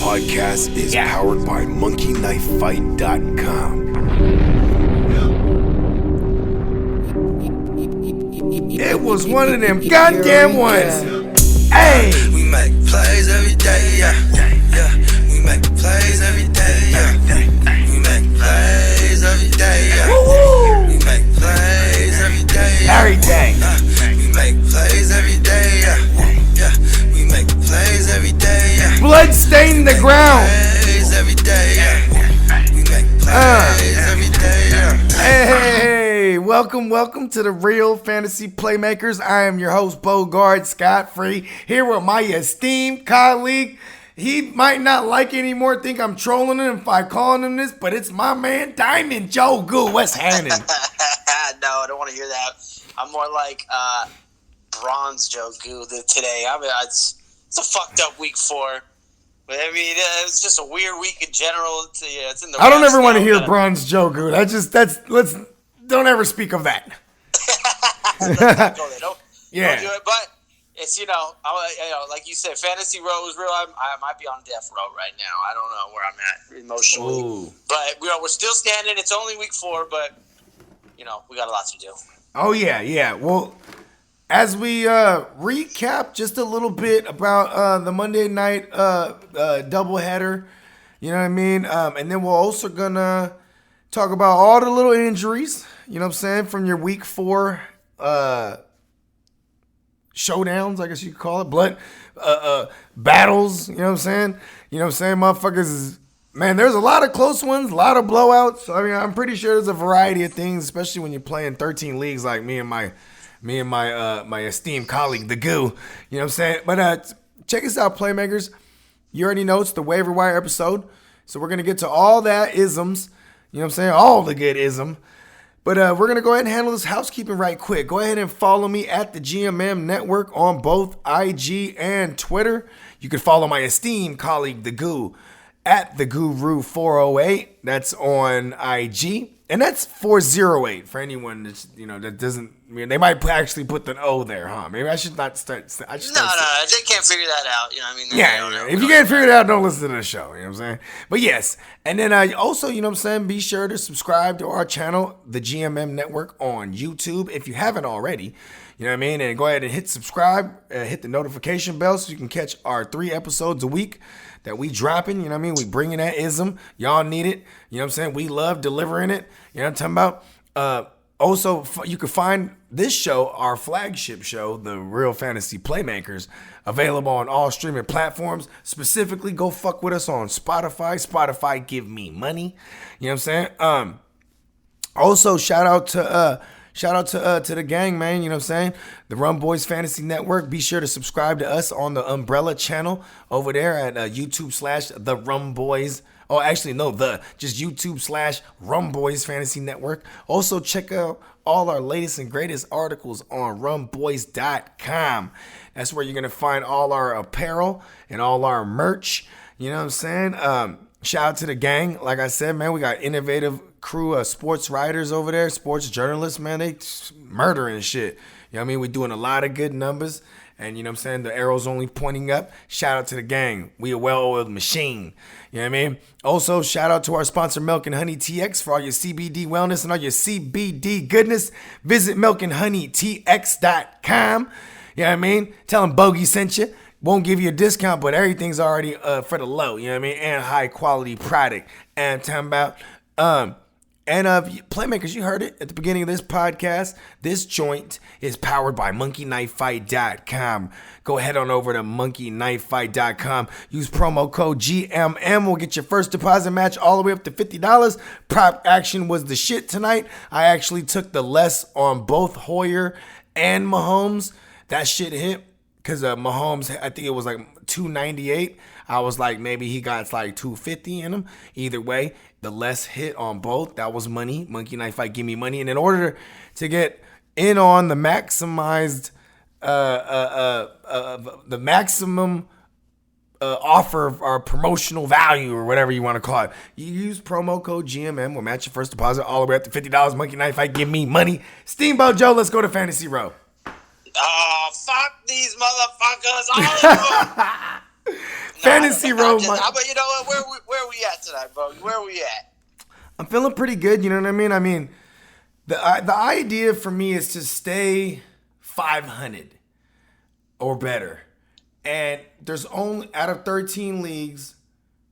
podcast is powered by monkeyknifefight.com. It was one of them goddamn ones. Hey! We make plays every day, yeah. We make plays every day, yeah. We make plays every day, yeah. Woo-hoo. We make plays every day, yeah. Every day. We make plays every day, yeah. We make plays every day, yeah. Blood stained the ground. Plays every day, yeah. We make plays every day, yeah. Hey, welcome to the Real Fantasy Playmakers. I am your host, Bogard Scott-Free, here with my esteemed colleague. He might not like it anymore, think I'm trolling him by calling him this, but it's my man, Diamond Joe Gu. What's happening? No, I don't want to hear that. I'm more like Bronze Joe Gu today. it's a fucked up week 4. But I mean, it's just a weird week in general. It's in the. I don't ever want to hear Bronze Joe Gu. Don't ever speak of that. Don't do it. But it's like you said, Fantasy Row is real. I might be on death row right now. I don't know where I'm at emotionally. Ooh. But we're still standing. It's only week 4, but we got a lot to do. Oh yeah. Well, as we recap just a little bit about the Monday night doubleheader, you know what I mean? And then we're also gonna talk about all the little injuries, you know what I'm saying, from your week 4 showdowns, I guess you could call it, blood battles, you know what I'm saying? Motherfuckers man, there's a lot of close ones, a lot of blowouts. I mean, I'm pretty sure there's a variety of things, especially when you're playing 13 leagues like me and my esteemed colleague, The Gu. You know what I'm saying? But check us out, Playmakers. You already know it's the waiver wire episode. So we're going to get to all that isms. You know what I'm saying? All the good ism. But we're going to go ahead and handle this housekeeping right quick. Go ahead and follow me at the GMM Network on both IG and Twitter. You can follow my esteemed colleague, The Gu, at the Guru 408. That's on IG. And that's 408 for anyone that's, that doesn't, they might actually put the O there, huh? Maybe I should not start. No, they can't figure that out. Yeah. If you can't figure it out, don't listen to the show. You know what I'm saying? But yes. And then also, you know what I'm saying? Be sure to subscribe to our channel, the GMM Network on YouTube, if you haven't already. You know what I mean? And go ahead and hit subscribe, hit the notification bell so you can catch our 3 episodes a week that we dropping. You know what I mean? We bringing that ism. Y'all need it. You know what I'm saying? We love delivering it. You know what I'm talking about? Also, you can find this show, our flagship show, the Real Fantasy Playmakers, available on all streaming platforms. Specifically, go fuck with us on Spotify. Spotify, give me money. You know what I'm saying? Also, shout out to the gang, man. You know what I'm saying? The Rum Boys Fantasy Network. Be sure to subscribe to us on the Umbrella channel over there at YouTube/The Rum Boys. Oh, actually, no, just YouTube/Rum Boys Fantasy Network. Also, check out all our latest and greatest articles on rumboys.com. That's where you're going to find all our apparel and all our merch. You know what I'm saying? Shout out to the gang. Like I said, man, we got innovative crew of sports writers over there, sports journalists, man. They murdering shit. You know what I mean? We're doing a lot of good numbers. And you know what I'm saying? The arrow's only pointing up. Shout out to the gang. We a well-oiled machine. You know what I mean? Also, shout out to our sponsor, Milk and Honey TX, for all your CBD wellness and all your CBD goodness. Visit milkandhoneytx.com. You know what I mean? Tell them Bogie sent you. Won't give you a discount, but everything's already for the low. You know what I mean? And high quality product. And I'm talking about Playmakers, you heard it at the beginning of this podcast. This joint is powered by monkeyknifefight.com. Go ahead on over to monkeyknifefight.com. Use promo code GMM. We'll get your first deposit match all the way up to $50. Prop action was the shit tonight. I actually took the less on both Hoyer and Mahomes. That shit hit because Mahomes, I think it was like 298. I was like, maybe he got like 250 in him. Either way, the less hit on both. That was money. Monkey Knife Fight, give me money. And in order to get in on the maximized, the maximum offer of our promotional value or whatever you want to call it, you use promo code GMM. We'll match your first deposit all the way up to $50. Monkey Knife Fight, give me money. Steamboat Joe, let's go to Fantasy Row. Oh, fuck these motherfuckers. All of them. Fantasy row. But you know what? Where we at tonight, bro? Where are we at? I'm feeling pretty good. You know what I mean? I mean, the idea for me is to stay 500 or better. And there's only, out of 13 leagues,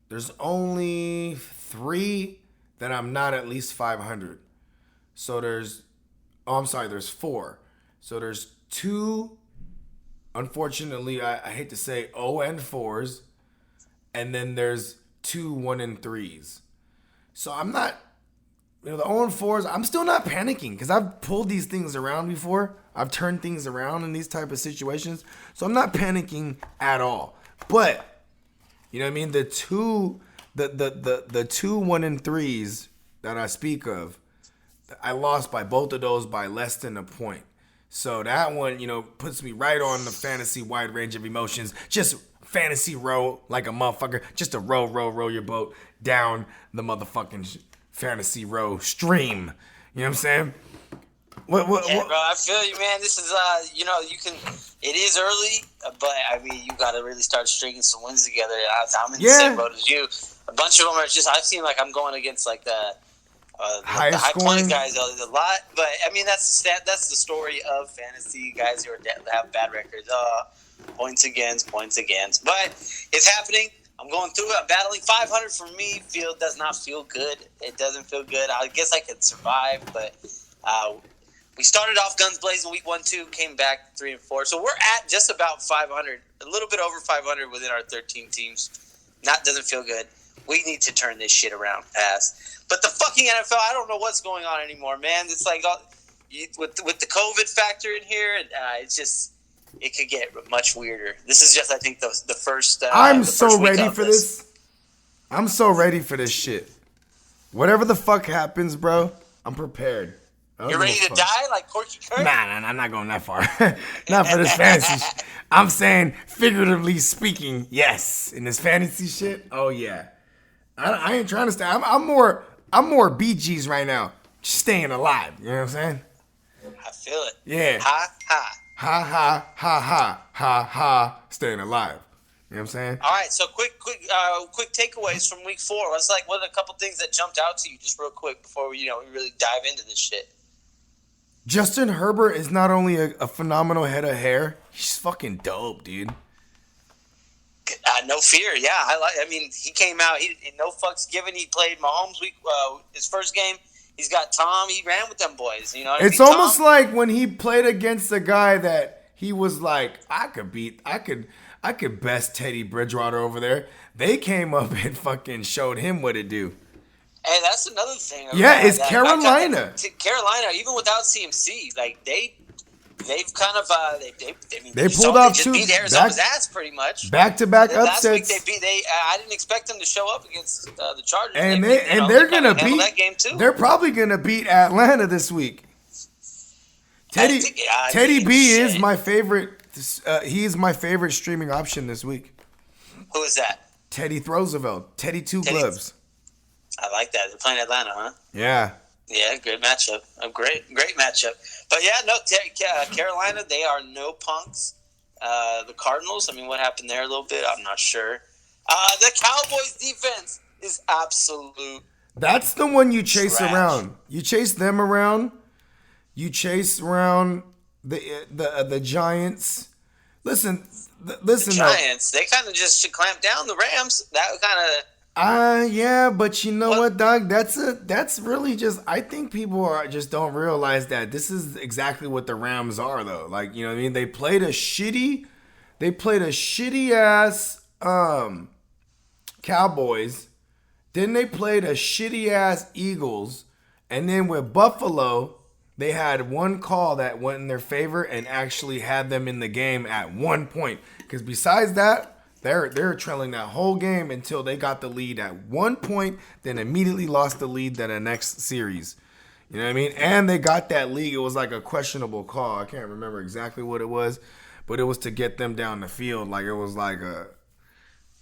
there's only 3 that I'm not at least 500. So there's 4. So there's 2, unfortunately, I hate to say 0-4s, and then there's 2 1-3s. So I'm not, the 0-4s, I'm still not panicking because I've pulled these things around before. I've turned things around in these type of situations. So I'm not panicking at all. But, you know what I mean? The two 1-3s that I speak of, I lost by both of those by less than a point. So that one, puts me right on the fantasy wide range of emotions. Just fantasy row like a motherfucker. Just to row your boat down the motherfucking fantasy row stream. You know what I'm saying? What? Bro, I feel you, man. This is, it is early, but I mean, you got to really start stringing some wins together. I'm in the same boat as you. A bunch of them are just, I seem like I'm going against like the high point guys a lot. But I mean, that's the story of fantasy guys who have bad records. Points against. But it's happening. I'm going through it. I'm battling 500 for me. Does not feel good. It doesn't feel good. I guess I could survive, but we started off guns blazing week 1-2, came back 3-4. So we're at just about 500, a little bit over 500 within our 13 teams. Doesn't feel good. We need to turn this shit around fast. But the fucking NFL, I don't know what's going on anymore, man. It's like with the COVID factor in here, it could get much weirder. This is just, I think, the first. I'm so ready for this. I'm so ready for this shit. Whatever the fuck happens, bro, I'm prepared. You're ready to die like Corky Kurt? Nah, I'm not going that far. Not for this fantasy shit. I'm saying, figuratively speaking, yes. In this fantasy shit, oh yeah. I ain't trying to stay. I'm more BGs right now. Just staying alive. You know what I'm saying? I feel it. Yeah. Ha. Staying alive. You know what I'm saying? All right. So quick takeaways from week 4. What are a couple things that jumped out to you just real quick before we really dive into this shit? Justin Herbert is not only a phenomenal head of hair, he's fucking dope, dude. No fear, yeah. I mean, he came out. No fucks given. He played Mahomes his first game. He's got Tom. He ran with them boys. You know what it's I mean? Almost like when he played against a guy that he was like, I could best Teddy Bridgewater over there. They came up and fucking showed him what to do. Hey, that's another thing. Yeah, it's Carolina. Carolina, even without CMC, like they've kind of they pulled off just 2 beat Arizona's ass pretty much. Back-to-back Last upsets. week I didn't expect them to show up against the Chargers. And they're gonna beat that game too. They're probably gonna beat Atlanta this week. Teddy B is my favorite. He's my favorite streaming option this week. Who is that? Teddy Roosevelt. Teddy Two Gloves. I like that. They're playing Atlanta, huh? Yeah. Yeah, great matchup. A great matchup. But yeah, no, Carolina, they are no punks. The Cardinals, I mean, what happened there a little bit? I'm not sure. The Cowboys defense is absolute. That's the one you chase trash. around. You chase them around. You chase around the Giants. Listen. The Giants, they kind of just should clamp down the Rams. That kind of. Yeah, but you know what, dog? That's really just. I think people just don't realize that this is exactly what the Rams are, though. Like, you know what I mean? They played a shitty ass Cowboys. Then they played a shitty ass Eagles, and then with Buffalo, they had one call that went in their favor and actually had them in the game at one point. Because besides that. They're trailing that whole game until they got the lead at one point, then immediately lost the lead to the next series. You know what I mean? And they got that league. It was like a questionable call. I can't remember exactly what it was, but it was to get them down the field. Like it was like a.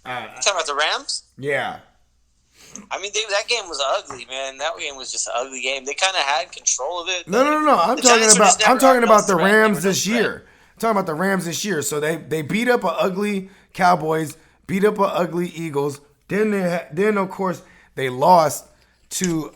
You talking about the Rams? Yeah. I mean, that game was ugly, man. That game was just an ugly game. They kind of had control of it. No. I'm talking about the Rams this year. I'm talking about the Rams this year. So they beat up an ugly Cowboys, beat up a ugly Eagles. Then of course they lost to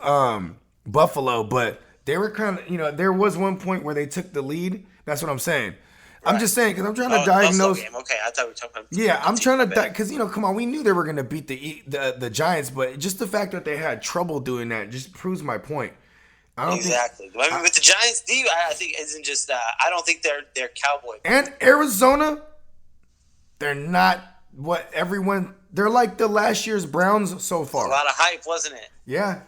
Buffalo, but they were kind of, there was one point where they took the lead. That's what I'm saying. Right. I'm just saying because I'm trying to diagnose. Game. Okay, I thought we were talking about. Yeah, I'm trying to because come on, we knew they were going to beat the Giants, but just the fact that they had trouble doing that just proves my point. I don't exactly. I mean, with the Giants, I think isn't just. I don't think they're Cowboy. And Arizona, they're not what everyone. They're like the last year's Browns so far. A lot of hype, wasn't it? Yeah.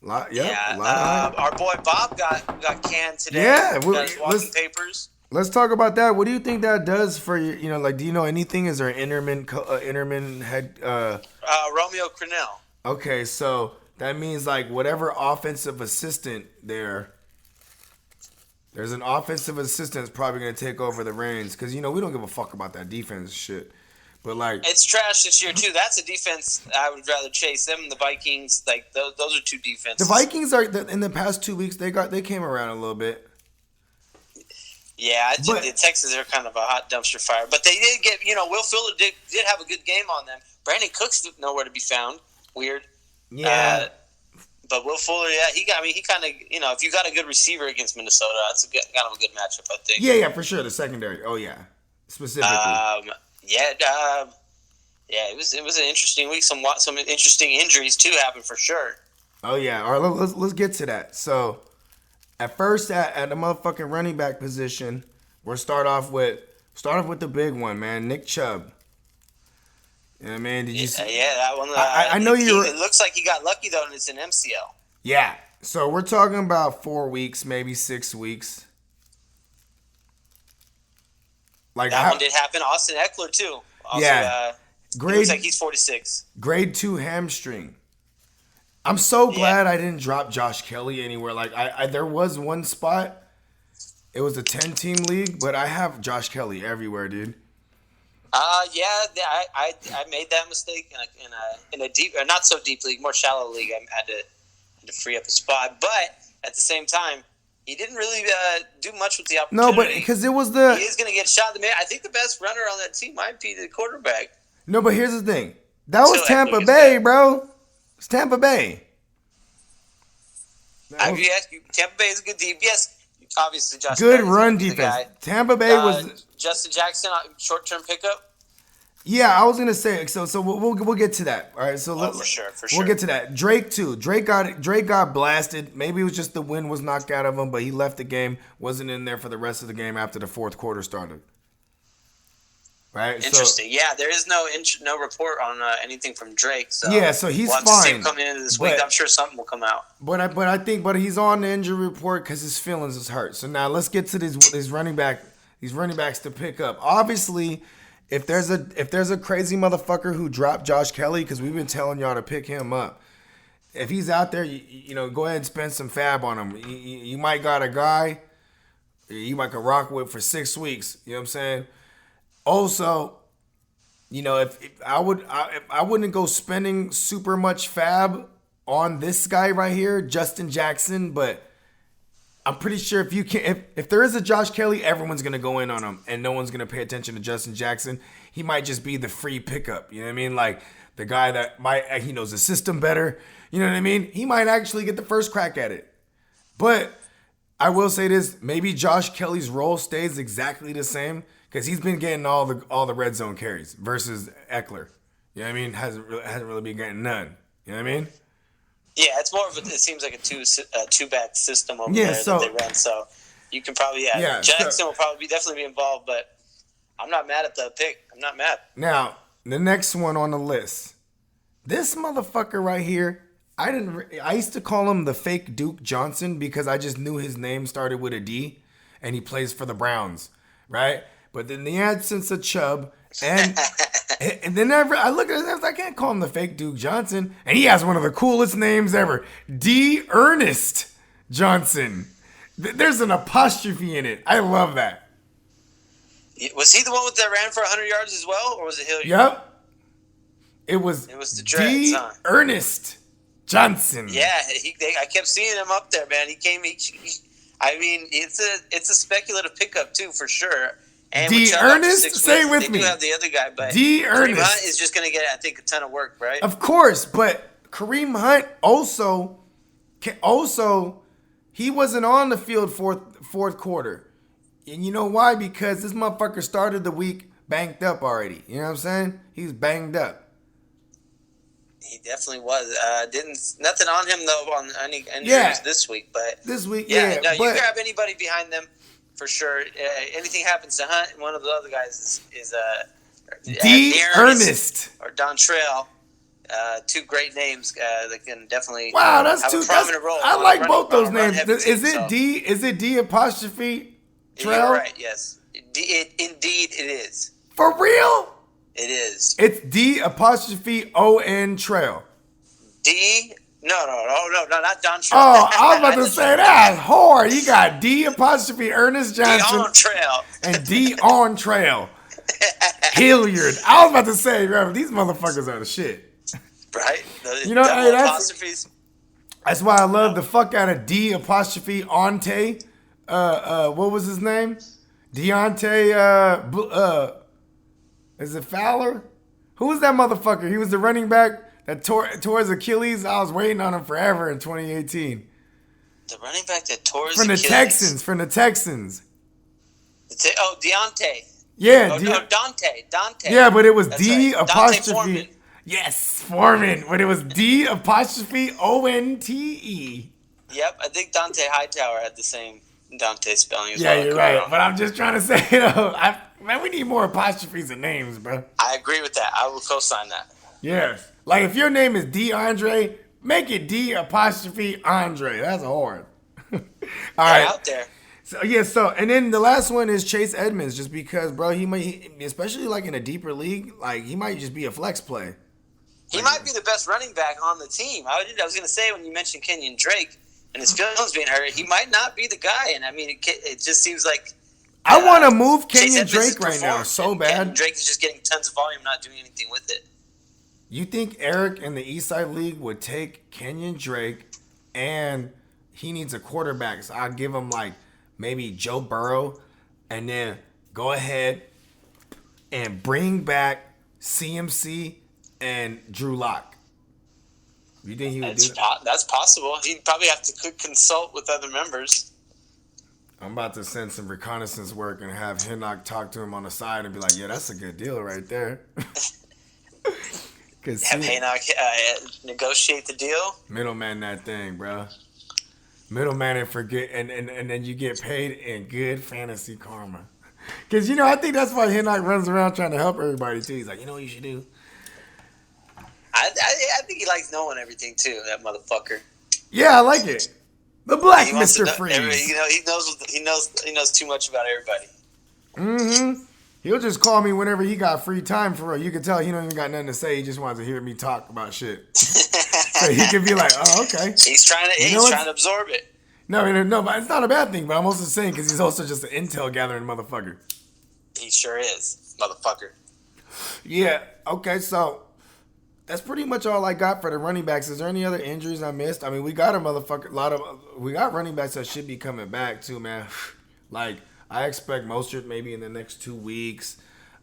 A lot of hype. Our boy Bob got canned today. Yeah, walking papers. Let's talk about that. What do you think that does for you? Like, do you know anything? Is there an Interman head? Romeo Crennel. Okay, so that means like whatever offensive assistant there's an offensive assistant that's probably gonna take over the reins because we don't give a fuck about that defense shit. But like, it's trash this year too. That's a defense I would rather chase them. The Vikings, like those are two defenses. The Vikings are in the past 2 weeks they came around a little bit. Yeah, I think the Texans are kind of a hot dumpster fire. But they did get, Will Fuller did have a good game on them. Brandon Cooks nowhere to be found. Weird. Yeah. But Will Fuller, he kind of, if you got a good receiver against Minnesota, that's kind of a good matchup, I think. Yeah, for sure. The secondary. Oh yeah, specifically. It was an interesting week. Some interesting injuries too happened for sure. Oh yeah. All right, let's get to that. So. At first, at the motherfucking running back position, we'll start off with the big one, man, Nick Chubb. You know what I mean? Did you see? Yeah, that one. I know you. It looks like he got lucky though, and it's an MCL. Yeah. So we're talking about 4 weeks, maybe 6 weeks. Like that one did happen. Austin Eckler too. Also, yeah. Looks like he's 46. Grade 2 hamstring. I'm so glad I didn't drop Josh Kelly anywhere. Like there was one spot, it was a 10-team league, but I have Josh Kelly everywhere, dude. I made that mistake in a deep, or not so deep league, more shallow league. I had to free up a spot, but at the same time, he didn't really do much with the opportunity. No, but because it was he is going to get shot. I think the best runner on that team might be the quarterback. No, but here's the thing. That was Tampa Bay, bro. It's Tampa Bay. Tampa Bay is a good team. Yes, obviously, Josh. Good run defense. Tampa Bay was Justin Jackson, short-term pickup. Yeah, I was gonna say. So we'll get to that. All right. So for sure. We'll get to that. Drake too. Drake got blasted. Maybe it was just the wind was knocked out of him, but he left the game. Wasn't in there for the rest of the game after the fourth quarter started. Right. Interesting. There is no report on anything from Drake. So so he's we'll have fine. to see him coming into this week. I'm sure something will come out. But he's on the injury report because his feelings is hurt. So now let's get to these running backs to pick up. Obviously, if there's a crazy motherfucker who dropped Josh Kelly, because we've been telling y'all to pick him up. If he's out there, go ahead and spend some fab on him. You might got a guy you might can rock with for 6 weeks. You know what I'm saying? Also, if I wouldn't go spending super much fab on this guy right here, Justin Jackson, but I'm pretty sure if there is a Josh Kelly, everyone's gonna go in on him, and no one's gonna pay attention to Justin Jackson. He might just be the free pickup. You know what I mean? Like the guy that he knows the system better. You know what I mean? He might actually get the first crack at it. But I will say this: maybe Josh Kelly's role stays exactly the same. Because he's been getting all the red zone carries versus Eckler. You know what I mean? Hasn't really been getting none. You know what I mean? Yeah, it's more of it seems like a two-back system over there that they run. So you can probably Jackson will probably definitely be involved, but I'm not mad at the pick. I'm not mad. Now the next one on the list, this motherfucker right here. I used to call him the fake Duke Johnson because I just knew his name started with a D, and he plays for the Browns, right? But in the absence of Chubb, and then I look at it, I can't call him the fake Duke Johnson. And he has one of the coolest names ever, D. Ernest Johnson. There's an apostrophe in it. I love that. Was he the one that ran for 100 yards as well, or was it Hilliard? Yep. It was the D. Ernest Johnson. Yeah, I kept seeing him up there, man. He came. It's a speculative pickup too, for sure. And D. with Chubb out for Ernest, 6 say weeks, with they me. do have the other guy, but D. Kareem Ernest. Hunt is just going to get, I think, a ton of work, right? Of course, but Kareem Hunt also, he wasn't on the field fourth quarter. And you know why? Because this motherfucker started the week banged up already. You know what I'm saying? He's banged up. He definitely was. Nothing on him though on any injuries this week, but this week, no, you grab anybody behind them for sure. Anything happens to Hunt, one of the other guys is D. Ernest or Dontrell. Two great names that can definitely that's have two. a prominent role. I like both those names. Is it D apostrophe Trail? You're right. Yes, indeed it is. For real? It is. It's D apostrophe O-N Trail. D? No, not Don Trail. Oh, I was about to say that. Whore. You got D apostrophe Ernest Johnson. D on Trail. And D on Trail. Hilliard. I was about to say, bro, these motherfuckers are the shit. Right? You know, hey, apostrophes. That's why I love the fuck out of D apostrophe Ante. What was his name? Deontay, is it Fowler? Who was that motherfucker? He was the running back that tore his Achilles. I was waiting on him forever in 2018. The running back that tore his Achilles? From the Texans. Deontay. Yeah. Dante. Yeah, but it was That's D right. apostrophe. Foreman. Yes, Foreman. But it was D apostrophe O-N-T-E. Yep, I think Dante Hightower had the same Dante spelling as well. Yeah, you're right. But I'm just trying to say, man, we need more apostrophes and names, bro. I agree with that. I will co-sign that. Yes. Like, if your name is DeAndre, make it D apostrophe Andre. That's hard. All right. Out there. So, and then the last one is Chase Edmonds, just because, bro, he might, especially like in a deeper league, like, he might just be a flex play. He might be the best running back on the team. I was going to say, when you mentioned Kenyon Drake, and his feelings being hurt, he might not be the guy. And I mean, it just seems like I want to move Kenyon Drake right now so bad. And Drake is just getting tons of volume, not doing anything with it. You think Eric in the Eastside League would take Kenyon Drake, and he needs a quarterback? So I'll give him like maybe Joe Burrow, and then go ahead and bring back CMC and Drew Lock. You think he would do that? That's possible. He'd probably have to consult with other members. I'm about to send some reconnaissance work and have Hinnock talk to him on the side and be like, yeah, that's a good deal right there. Have Hinnock negotiate the deal? Middleman that thing, bro. Middleman and forget, and then you get paid in good fantasy karma. Because, I think that's why Hinnock runs around trying to help everybody, too. He's like, you know what you should do? I think he likes knowing everything too. That motherfucker. Yeah, I like it. The black Mr. Freeze. He knows too much about everybody. Mm-hmm. He'll just call me whenever he got free time for real. You can tell he don't even got nothing to say. He just wants to hear me talk about shit. So he could be like, "Oh, okay." He's trying to absorb it. No, but it's not a bad thing. But I'm also saying because he's also just an intel gathering motherfucker. He sure is, motherfucker. Yeah. Okay. So. That's pretty much all I got for the running backs. Is there any other injuries I missed? I mean, we got we got running backs that should be coming back too, man. Like, I expect Mostert maybe in the next 2 weeks.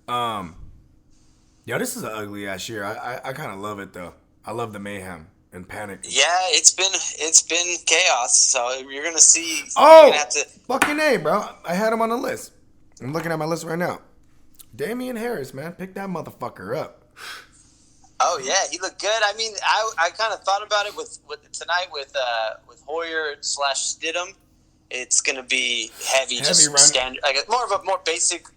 This is an ugly ass year. I kind of love it though. I love the mayhem and panic. Yeah, it's been chaos. So you're gonna see. Fucking A, bro. I had him on the list. I'm looking at my list right now. Damian Harris, man, pick that motherfucker up. Oh yeah, he looked good. I mean, I kind of thought about it with tonight with Hoyer / Stidham. It's gonna be heavy just run. Standard, like more basic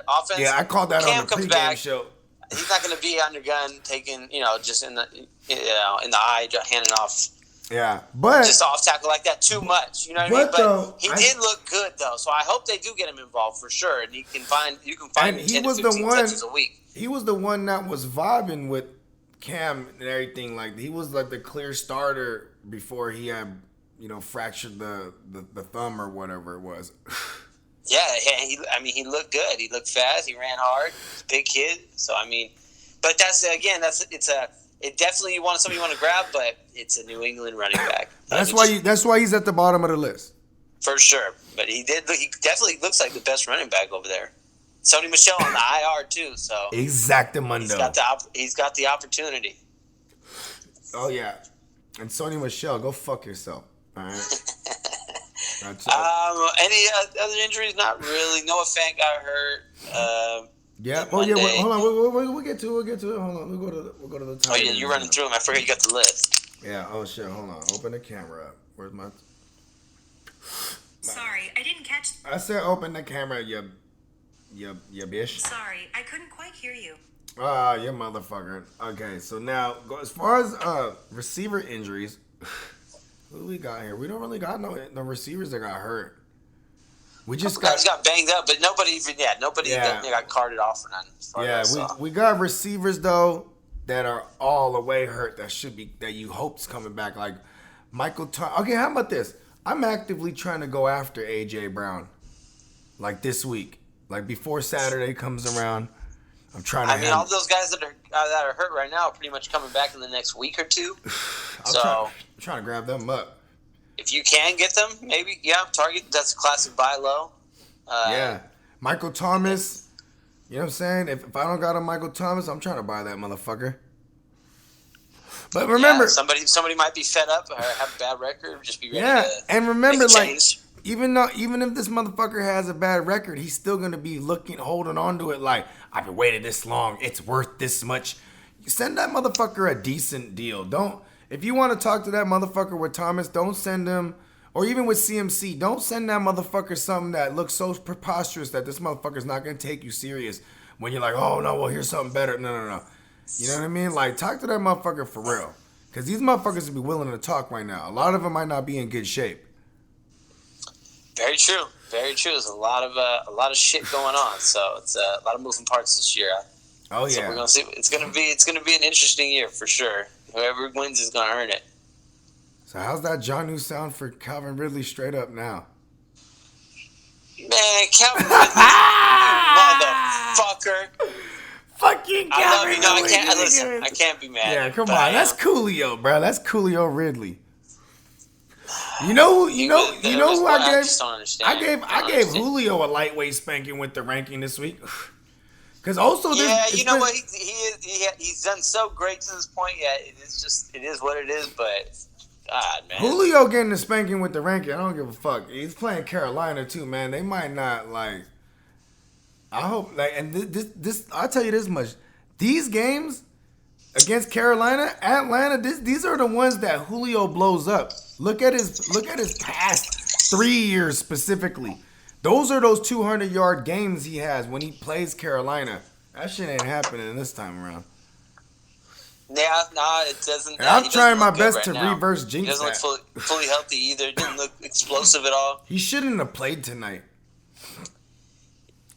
offense. Yeah, I called that Cam on the comes pregame back, show. He's not gonna be under gun, taking just in the eye, handing off. Yeah, but just off tackle like that too much. You know what I mean? But he did look good though, so I hope they do get him involved for sure. And you can find 10 to 15 touches a week. He was the one that was vibing with Cam and everything. Like, he was like the clear starter before he had fractured the thumb or whatever it was. Yeah, he looked good. He looked fast. He ran hard. He's a big kid. So but it definitely somebody you want to grab, but it's a New England running back. That's why he's at the bottom of the list for sure. But he definitely looks like the best running back over there. Sony Michel on the IR too, so Exactamundo. he's got the opportunity. Oh yeah, and Sony Michel, go fuck yourself. All right. Any other injuries? Not really. Noah Fant got hurt. Yeah. Oh yeah. Wait, hold on. We'll get to it. Hold on. We'll go to the top. Oh yeah, you're running through them. I forgot you got the list. Yeah. Oh shit. Hold on. Open the camera up. Where's my? Sorry, I didn't catch. I said open the camera. You bitch. Sorry, I couldn't quite hear you. Ah, you motherfucker. Okay. So now, as far as receiver injuries, who do we got here? We don't really got no receivers that got hurt. We just guys got banged up, but nobody got carted off or nothing. Yeah, we got receivers though that are all the way hurt that you hope's coming back. Like Michael Thomas. Okay, how about this? I'm actively trying to go after AJ Brown. Like this week. Like before Saturday comes around. I'm trying to all those guys that are hurt right now are pretty much coming back in the next week or two. I'm trying to grab them up. If you can get them, maybe, target. That's a classic buy low. Yeah. Michael Thomas, you know what I'm saying? If I don't got a Michael Thomas, I'm trying to buy that motherfucker. But remember, somebody might be fed up or have a bad record, just be ready to and remember, make a change. even if this motherfucker has a bad record, he's still gonna be holding on to it like, I've been waiting this long, it's worth this much. Send that motherfucker a decent deal. If you want to talk to that motherfucker with Thomas, don't send him, or even with CMC, don't send that motherfucker something that looks so preposterous that this motherfucker's not going to take you serious when you're like, oh, no, well, here's something better. No. You know what I mean? Like, talk to that motherfucker for real. Because these motherfuckers would be willing to talk right now. A lot of them might not be in good shape. Very true. Very true. There's a lot of shit going on. So it's a lot of moving parts this year. Oh, yeah. So we're going to see. It's going to be an interesting year for sure. Whoever wins is going to earn it. So how's that Jonnu sound for Calvin Ridley straight up now? Man, Calvin Ridley, motherfucker. Fucking Calvin I love you. No, Ridley. I can't be mad. Yeah, come on. That's Coolio, bro. That's Coolio Ridley. You know who I gave? I just don't understand. I gave Julio a lightweight spanking with the ranking this week. Because also, what he's done so great to this point. Yeah, it is what it is. But God, man, Julio getting the spanking with the ranking. I don't give a fuck. He's playing Carolina too, man. They might not like. I hope and this. I'll tell you this much: these games against Carolina, Atlanta, these are the ones that Julio blows up. Look at his past 3 years specifically. Those are those 200-yard games he has when he plays Carolina. That shit ain't happening this time around. Yeah, no, it doesn't. And I'm trying my best to reverse jinx that. He doesn't look fully healthy either. He didn't look explosive at all. He shouldn't have played tonight.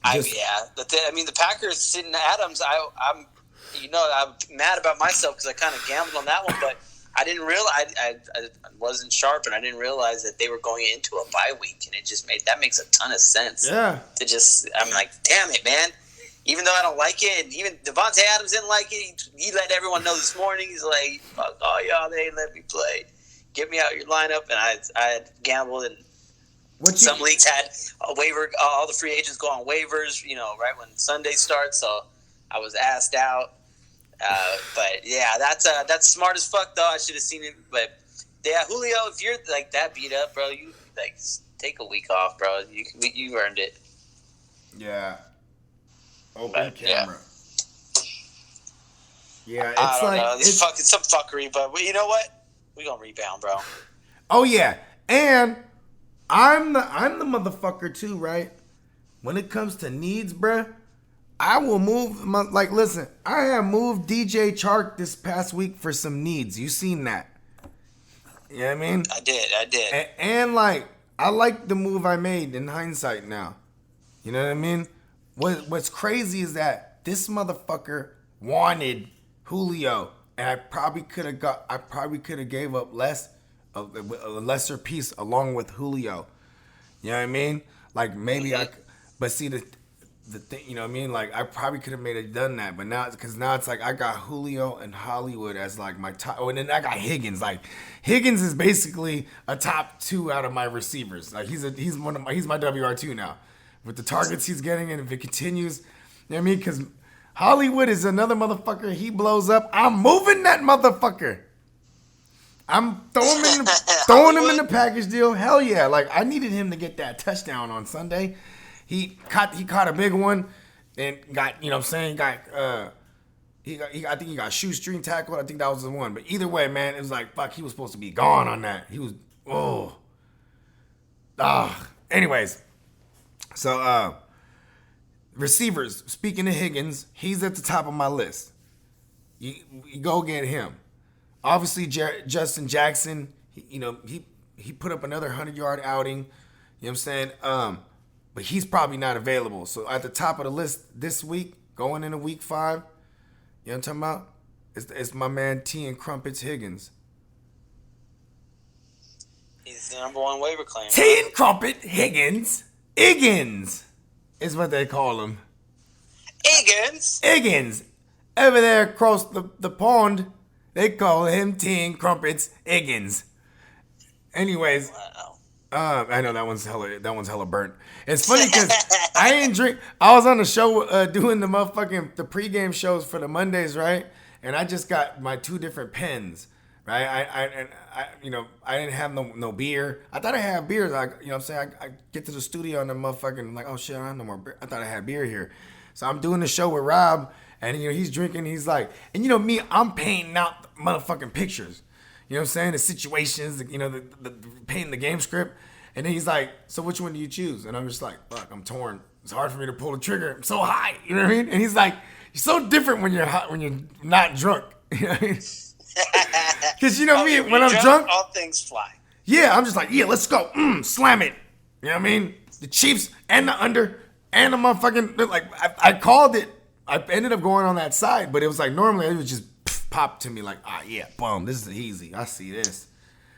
The Packers sitting Adams. I'm mad about myself because I kind of gambled on that one, but I didn't realize I wasn't sharp, and I didn't realize that they were going into a bye week, and it just makes a ton of sense. Yeah. I'm like, damn it, man. Even though I don't like it, and even Devontae Adams didn't like it, he let everyone know this morning. He's like, fuck all y'all, they ain't let me play. Get me out your lineup, and I had gambled, and some leagues had a waiver. All the free agents go on waivers, right when Sunday starts. So I was asked out. But yeah, that's smart as fuck though. I should have seen it. But yeah, Julio, if you're like that beat up, bro, you like take a week off, bro. You earned it. Yeah. Open camera. Yeah, it's I don't know. It's fucking some fuckery, but you know what? We gonna rebound, bro. Oh yeah, and I'm the motherfucker too, right? When it comes to needs, bruh, I will move listen, I have moved DJ Chark this past week for some needs. You seen that? You know what I mean? I did. And I like the move I made in hindsight now. You know what I mean? What's crazy is that this motherfucker wanted Julio, and I probably could have gave up a lesser piece along with Julio. You know what I mean? Like maybe but see the thing, you know what I mean? Like I probably could have done that, but now it's like I got Julio and Hollywood as like my top. Oh, and then I got Higgins. Like Higgins is basically a top 2 out of my receivers. Like he's my WR2 now. with the targets he's getting, and if it continues, you know what I mean? Because Hollywood is another motherfucker. He blows up. I'm moving that motherfucker. I'm throwing him in the package deal. Hell yeah! Like I needed him to get that touchdown on Sunday. He caught a big one and got, you know what I'm saying, I think he got shoestring tackled. I think that was the one. But either way, man, it was like fuck. He was supposed to be gone on that. He was Anyways, so receivers. Speaking of Higgins, he's at the top of my list. You go get him. Obviously, Justin Jackson, he put up another 100-yard outing. You know what I'm saying? But he's probably not available. So at the top of the list this week, going into week 5, you know what I'm talking about? It's my man T and Crumpets Higgins. He's the number 1 waiver claim. T and Crumpet Higgins. Iggins is what they call him. Iggins. Over there across the pond, they call him T and Crumpets Iggins. Anyways, Wow. I know that one's hella burnt. It's funny because I didn't drink. I was on the show doing the pregame shows for the Mondays, right? And I just got my 2 different pens, right? I didn't have no beer. I thought I had beer. Like, you know what I'm saying? I get to the studio and the motherfucking like, oh shit, I don't have no more beer. I thought I had beer here. So I'm doing the show with Rob, and he's drinking. He's like, and me, I'm painting out motherfucking pictures. You know what I'm saying? The situations, the painting the game script. And then he's like, so which one do you choose? And I'm just like, fuck, I'm torn. It's hard for me to pull the trigger. I'm so high. You know what I mean? And he's like, you're so different when you're hot, when you're not drunk. You know what I mean? Because me, when I'm drunk, all things fly. Yeah, I'm just like, yeah, let's go. Slam it. You know what I mean? The Chiefs and the under and the motherfucking, like, I called it. I ended up going on that side, but it was like normally it would just pop to me like, yeah, boom, this is easy. I see this.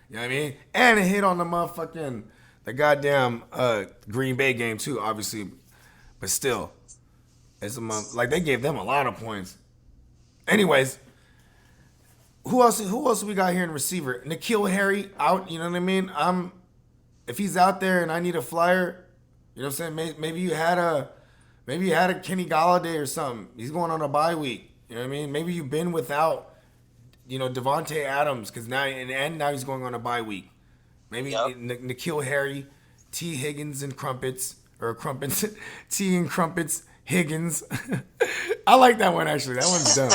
You know what I mean? And it hit on the goddamn Green Bay game too, obviously. But still, it's like they gave them a lot of points. Anyways, who else we got here in receiver? N'Keal Harry out, you know what I mean? If he's out there and I need a flyer, you know what I'm saying? Maybe you had a Kenny Golladay or something. He's going on a bye week. You know what I mean? Maybe you've been without, Devontae Adams because now he's going on a bye week. Maybe N'Keal Harry, T Higgins and Crumpets, or Crumpets, T and Crumpets Higgins. I like that one actually. That one's dumb.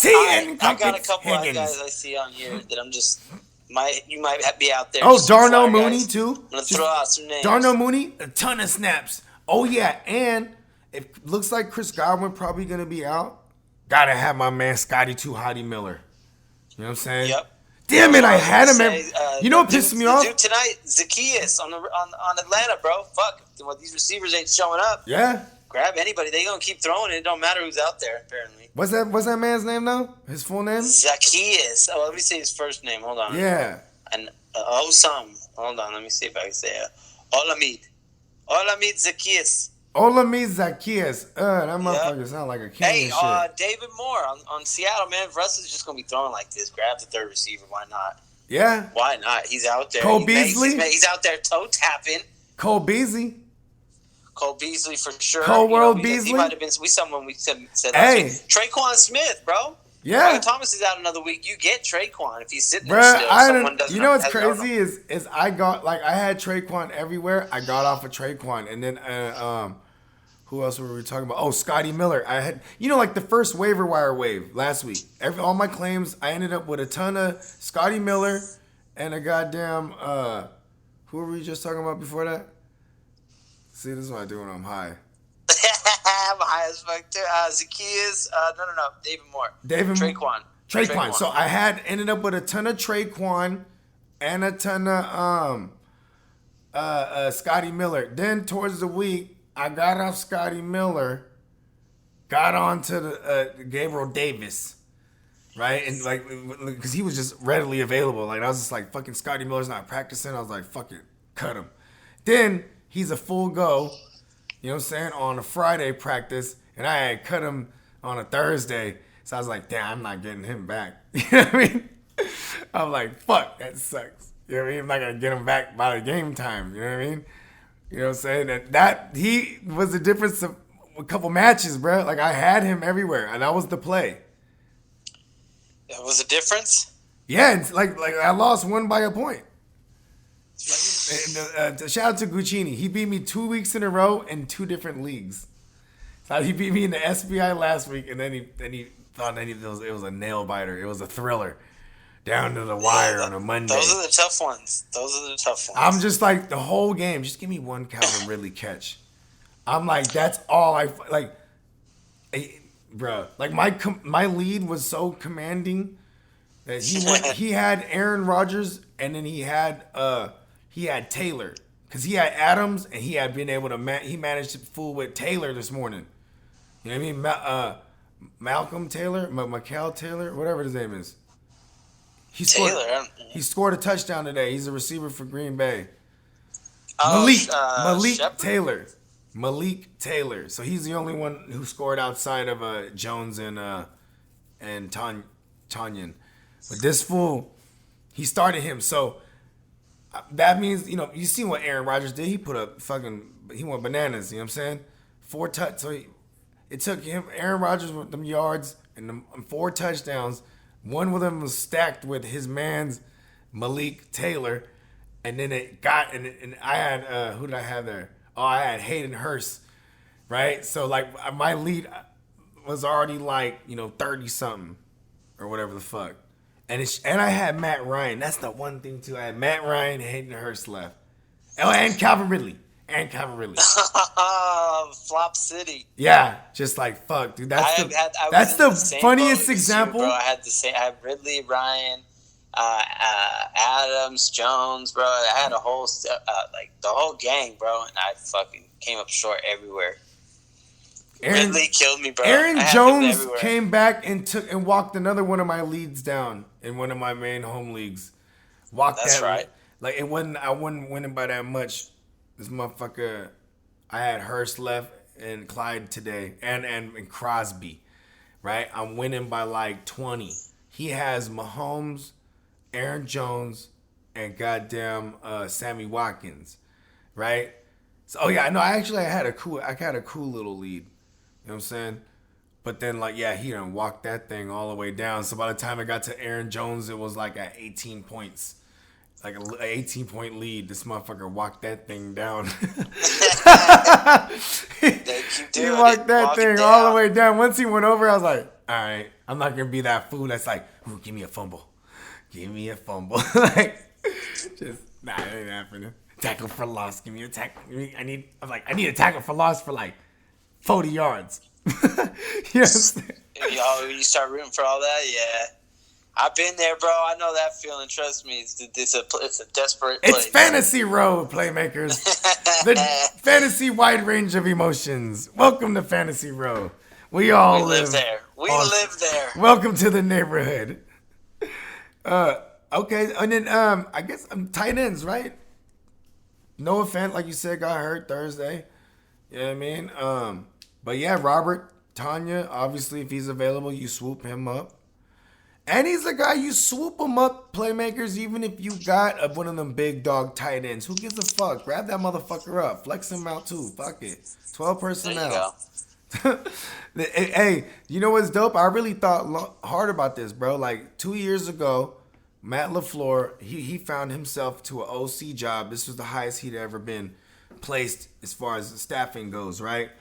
T and Crumpets I got a couple Higgins. of guys I see on here that I'm just you might be out there. Oh, Darnell Mooney guys. too. I'm gonna throw out some names. Darnell Mooney, a ton of snaps. Oh yeah, and it looks like Chris Godwin probably gonna be out. Gotta have my man Scotty Too Hottie Miller. You know what I'm saying? Yep. Damn it, I had him. You know what pissed me off? Dude, tonight, Zacchaeus on Atlanta, bro. Fuck, these receivers ain't showing up. Yeah. Grab anybody. They gonna keep throwing it. It don't matter who's out there. Apparently. What's that man's name though? His full name? Zacchaeus. Oh, let me say his first name. Hold on. Yeah. And Hold on. Let me see if I can say it. Olamide Zacchaeus. Olamide Zacchaeus. That motherfucker sound like a king. Hey, David Moore on Seattle, man. If Russ is just gonna be throwing like this, grab the third receiver. Why not? Yeah. Why not? He's out there. Cole Beasley. He's out there toe tapping. Cole Beasley for sure. Beasley. He might have been. We said last Hey. week. Traquan Smith, bro. Yeah. Michael Thomas is out another week. You get Traquan if he's sitting there Bruh, still. Someone doesn't. You know what's crazy is I had Traquan everywhere. I got off of Traquan, and then who else were we talking about? Oh, Scotty Miller. I had the first waiver wire wave last week. All my claims, I ended up with a ton of Scotty Miller and a goddamn who were we just talking about before that? See, this is what I do when I'm high. I'm high as fuck too. Zacchaeus. No. Traquan. So I had ended up with a ton of Traquan and a ton of Scotty Miller. Then towards the week, I got off Scotty Miller, got on to the Gabriel Davis, right? And because he was just readily available. Like I was just like, fucking Scotty Miller's not practicing. I was like, fuck it, cut him. Then he's a full go. You know what I'm saying? On a Friday practice, and I had cut him on a Thursday. So I was like, damn, I'm not getting him back. You know what I mean? I'm like, fuck, that sucks. You know what I mean? I'm not going to get him back by the game time. You know what I mean? You know what I'm saying? That he was the difference of a couple matches, bro. Like I had him everywhere, and that was the play. That was a difference. Yeah, it's like I lost one by a point. Shout out to Guccini. He beat me 2 weeks in a row in 2 different leagues. So he beat me in the SBI last week, and then he thought that it was a nail biter. It was a thriller down to the wire on a Monday. Those are the tough ones. I'm just like the whole game. Just give me one Calvin Ridley catch. I'm like that's all I like, bro. Like my lead was so commanding that he had Aaron Rodgers and then he had Taylor because he had Adams and he had been able to he managed to fool with Taylor this morning. You know what I mean? Malcolm Taylor, Michael Taylor, whatever his name is. He scored a touchdown today. He's a receiver for Green Bay. Malik Taylor. So he's the only one who scored outside of Jones and Tanyan. But this fool, he started him. So that means, you see what Aaron Rodgers did. He he went bananas. You know what I'm saying? 4 touchdowns. So it took him, Aaron Rodgers, with them yards and them 4 touchdowns. One of them was stacked with his man's Malik Taylor. And then it got, and I had, who did I have there? Oh, I had Hayden Hurst, right? So, like, my lead was already, 30-something or whatever the fuck. And I had Matt Ryan. That's the one thing, too. I had Matt Ryan and Hayden Hurst left. Oh, and Calvin Ridley. Flop City. Yeah, just like, fuck, dude. That's the funniest example. Bro, I had Ridley, Ryan, Adams, Jones, bro. I had a whole the whole gang, bro, and I fucking came up short everywhere. Ridley killed me, bro. Aaron Jones came back and walked another one of my leads down in one of my main home leagues. That's right. Like I wasn't winning by that much. This motherfucker, I had Hurst left and Clyde today and Crosby, right? I'm winning by like 20. He has Mahomes, Aaron Jones, and goddamn Sammy Watkins, right? So I had a cool little lead. You know what I'm saying? But then he done walked that thing all the way down. So by the time it got to Aaron Jones, it was like at 18 points. Like an 18-point lead. This motherfucker walked that thing down. He walked that thing all the way down. Once he went over, I was like, all right, I'm not going to be that fool that's like, ooh, give me a fumble. Like, just, nah, it ain't happening. Tackle for loss. Give me a tackle. I need a tackle for loss for like 40 yards. You know what I'm saying? You start rooting for all that? Yeah. I've been there, bro. I know that feeling. Trust me. It's a desperate place. It's Fantasy Row, Playmakers. The fantasy wide range of emotions. Welcome to Fantasy Row. We live there. We live there. Welcome to the neighborhood. Okay, and then I guess tight ends, right? Noah Fant, like you said, got hurt Thursday. You know what I mean? But yeah, Robert Tanya, obviously, if he's available, you swoop him up. And he's a guy, you swoop him up, Playmakers, even if you got one of them big dog tight ends. Who gives a fuck? Grab that motherfucker up. Flex him out too. Fuck it. 12 personnel. Hey, you know what's dope? I really thought hard about this, bro. Like 2 years ago, Matt LaFleur, he found himself to an OC job. This was the highest he'd ever been placed as far as staffing goes, right?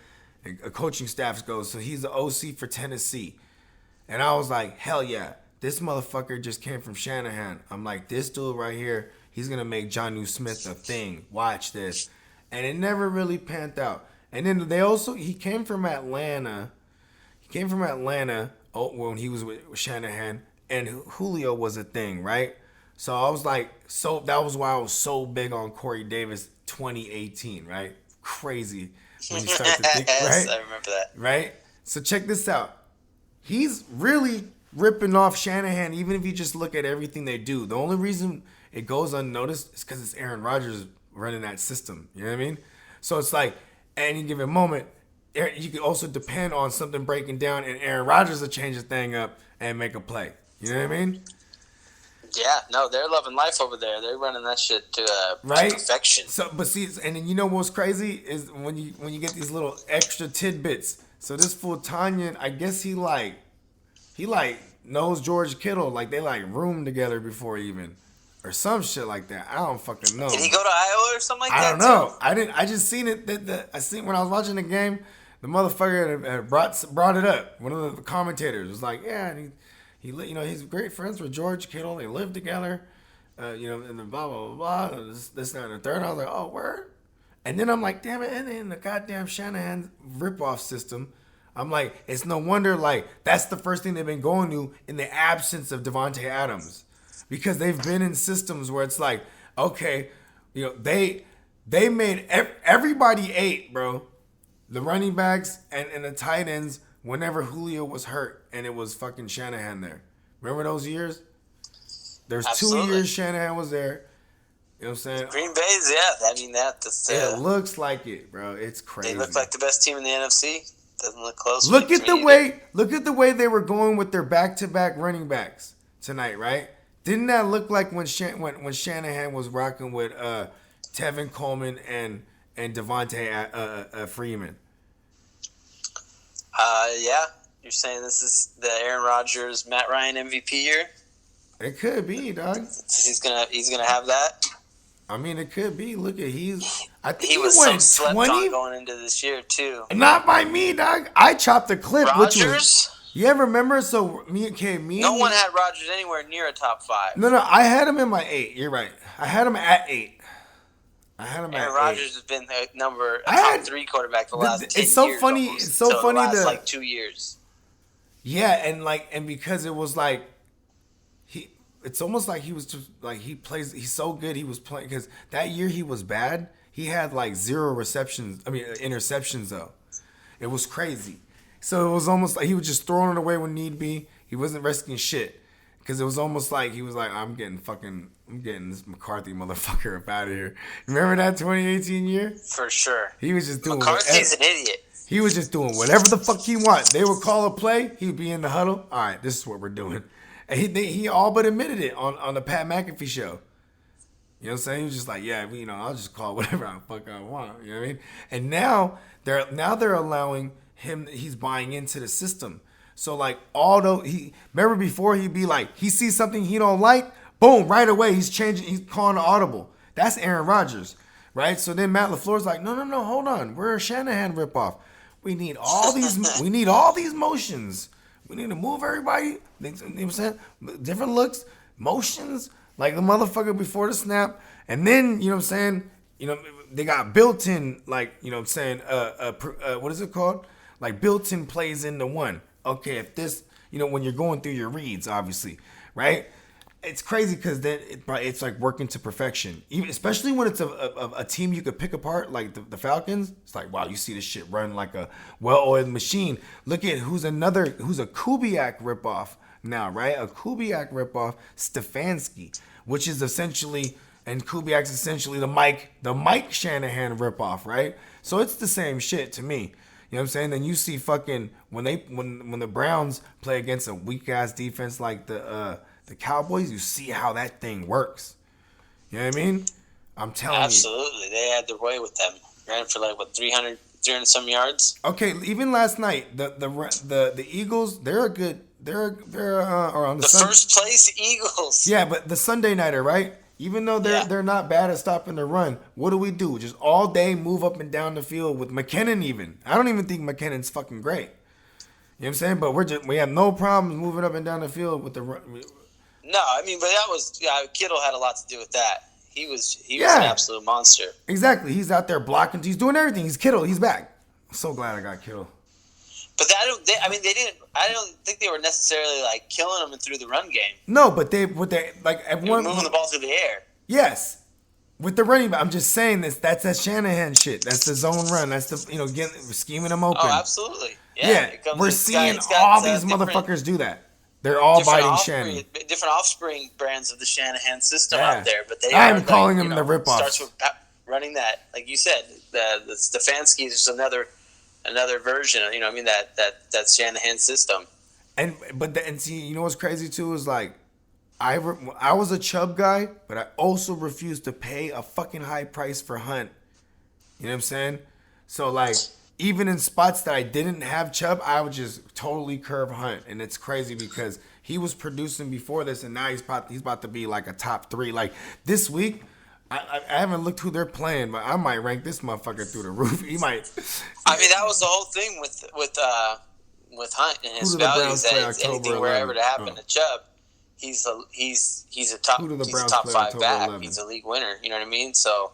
A coaching staff goes. So he's the OC for Tennessee. And I was like, hell yeah. This motherfucker just came from Shanahan. I'm like, this dude right here, he's going to make Jonnu Smith a thing. Watch this. And it never really panned out. And then he came from Atlanta. When he was with Shanahan. And Julio was a thing, right? So I was like, that was why I was so big on Corey Davis 2018, right? Crazy when you start to think, right? I remember that. Right? So check this out. He's really ripping off Shanahan, even if you just look at everything they do. The only reason it goes unnoticed is because it's Aaron Rodgers running that system. You know what I mean? So it's like, at any given moment, you can also depend on something breaking down, and Aaron Rodgers will change the thing up and make a play. You know what I mean? Yeah, no, they're loving life over there. They're running that shit to Right? perfection. So, but see, and then you know what's crazy is when you get these little extra tidbits. So this fool Tanyan, I guess he knows George Kittle, like they like roomed together before even, or some shit like that. I don't fucking know. Did he go to Iowa or something like that? I don't know. I didn't. I just seen it. I seen when I was watching the game, the motherfucker had brought it up. One of the commentators was like, yeah, and he he's great friends with George Kittle. They live together. And the blah blah blah blah. This that and the third. I was like, oh word. And then I'm like, damn it, and in the goddamn Shanahan ripoff system, I'm like, it's no wonder, like, that's the first thing they've been going to in the absence of Devontae Adams. Because they've been in systems where it's like, okay, they made everybody ate, bro. The running backs and the tight ends whenever Julio was hurt and it was fucking Shanahan there. Remember those years? There's Absolutely. 2 years Shanahan was there. You know what I'm saying? Green Bay's, yeah. I mean, that's It looks like it, bro. It's crazy. they look like the best team in the NFC. Doesn't look close. Look at the way they were going with their back-to-back running backs tonight, right? Didn't that look like when Shanahan was rocking with Tevin Coleman and Devontae Freeman? Yeah. You're saying this is the Aaron Rodgers, Matt Ryan MVP year? It could be, dog. He's gonna have that. I mean, it could be. Look at I think He was so went slept 20. on going into this year too. Not by me, dog. I chopped the clip. Which was, Rodgers? yeah, remember? So me. No one had Rodgers anywhere near a top 5. No. I had him in my 8. You're right. I had him at 8. Aaron Rodgers has been a top 3 quarterback the last 10 it's so years. funny. Almost, It's so funny the last, that 2 years. Yeah, and because it was like it's almost like he was just like he's so good he was playing because that year he was bad. He had like 0 interceptions though. It was crazy. So it was almost like he was just throwing it away when need be. He wasn't risking shit because it was almost like he was like, I'm getting this McCarthy motherfucker up out of here. Remember that 2018 year? For sure. He was just doing McCarthy's an idiot. He was just doing whatever the fuck he want. They would call a play. He'd be in the huddle. All right, this is what we're doing. And he all but admitted it on the Pat McAfee show. You know what I'm saying? He was just like, yeah, I'll just call whatever the fuck I want. You know what I mean? And now they're allowing him. He's buying into the system. So like, although remember before he'd be like, he sees something he don't like, boom, right away he's changing. He's calling an audible. That's Aaron Rodgers, right? So then Matt LaFleur's like, no, hold on, we're a Shanahan ripoff. We need all these motions. We need to move everybody. You know what I'm saying? Different looks, motions, like the motherfucker before the snap. And then, you know what I'm saying? They got built-in, like, you know what I'm saying? What is it called? Like built-in plays into one. Okay, if this, when you're going through your reads, obviously, right? It's crazy because then it's like working to perfection. Even especially when it's a team you could pick apart, like the Falcons. It's like, wow, you see this shit run like a well-oiled machine. Look at who's a Kubiak ripoff now, right? A Kubiak ripoff, Stefanski, which is essentially, and Kubiak's essentially the Mike Shanahan ripoff, right? So it's the same shit to me. You know what I'm saying? Then you see fucking when the Browns play against a weak ass defense like the Cowboys, you see how that thing works. You know what I mean? I'm telling Absolutely. They had their way with them. Ran for like, 300 some yards? Okay, even last night, the Eagles, they're on the first place Eagles. Yeah, but the Sunday nighter, right? Even though they're not bad at stopping the run, what do? Just all day move up and down the field with McKinnon even. I don't even think McKinnon's fucking great. You know what I'm saying? But we have no problems moving up and down the field with the run. No, I mean, but that was Kittle had a lot to do with that. He was an absolute monster. Exactly. He's out there blocking. He's doing everything. He's Kittle. He's back. I'm so glad I got Kittle. But I don't think they were necessarily like killing him through the run game. No, but they like everyone moving the ball through the air. Yes. With the running back, I'm just saying this. That's that Shanahan shit. That's the zone run. That's the scheming them open. Oh, absolutely. Yeah. We're seeing all these motherfuckers do that. They're all biting Shanahan. Different offspring brands of the Shanahan system out there, but I'm calling them the ripoffs. Starts with running that, like you said, the Stefanski is just another version. That Shanahan system. And see, you know what's crazy too is like, I was a Chubb guy, but I also refused to pay a fucking high price for Hunt. You know what I'm saying? So like, even in spots that I didn't have Chubb, I would just totally curve Hunt, and it's crazy because he was producing before this, and now he's about to be like a top 3. Like this week, I haven't looked who they're playing, but I might rank this motherfucker through the roof. He might. I mean, that was the whole thing with Hunt and his values. That it's anything wherever to happen to Chubb, he's a top 5 back. 11? He's a league winner. You know what I mean? So.